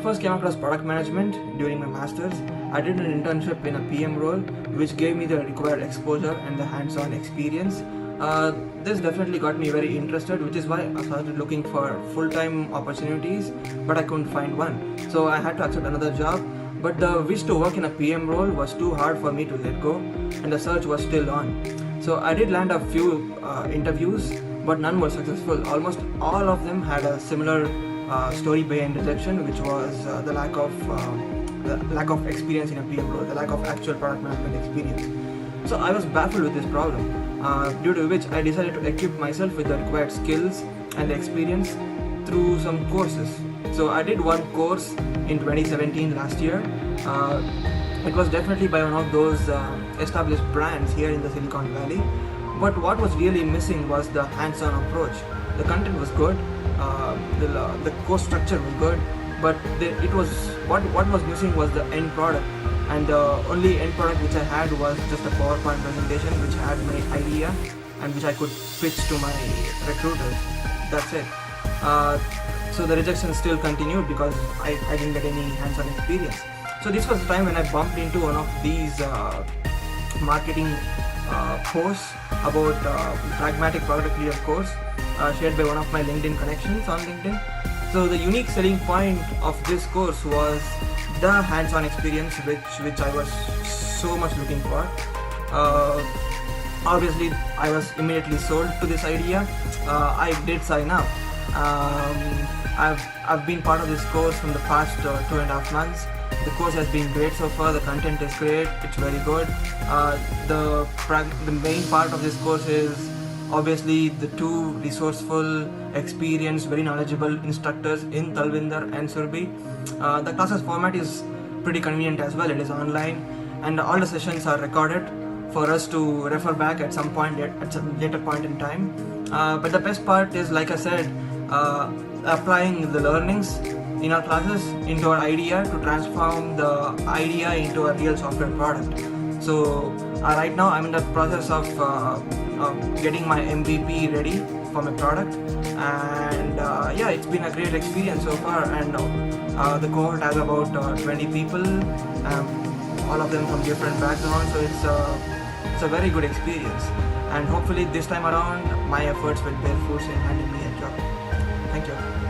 first came across product management during my masters. I did an internship in a PM role, which gave me the required exposure and the hands-on experience. This definitely got me very interested, which is why I started looking for full-time opportunities, but I couldn't find one. So I had to accept another job, but the wish to work in a PM role was too hard for me to let go, and the search was still on. So I did land a few interviews, but none were successful. Almost all of them had a similar story behind rejection, which was the lack of experience in a PM role, the lack of actual product management experience. So I was baffled with this problem, due to which I decided to equip myself with the required skills and the experience through some courses. So I did one course in 2017 last year. It was definitely by one of those established brands here in the Silicon Valley. But what was really missing was the hands-on approach. The content was good, the course structure was good, but what was missing was the end product. And the only end product which I had was just a PowerPoint presentation which had my idea and which I could pitch to my recruiters. That's it. So the rejection still continued because I didn't get any hands-on experience. So this was the time when I bumped into one of these marketing posts about Pragmatic Product Leaders course shared by one of my LinkedIn connections on LinkedIn. So the unique selling point of this course was the hands-on experience which I was so much looking for. Obviously, I was immediately sold to this idea. I did sign up. I've been part of this course from the past 2.5 months. The course has been great so far. The content is great. It's very good. The main part of this course is obviously the two resourceful, experienced, very knowledgeable instructors in Talvinder and Surbi. The classes format is pretty convenient as well. It is online, and all the sessions are recorded for us to refer back at some later point in time. But the best part is, like I said, applying the learnings in our classes into our idea to transform the idea into a real software product. So right now I'm in the process of getting my MVP ready for my product, and yeah, it's been a great experience so far. And the cohort has about 20 people, all of them from different backgrounds, so it's a very good experience, and hopefully this time around my efforts will bear fruits in landing me a job. Thank you.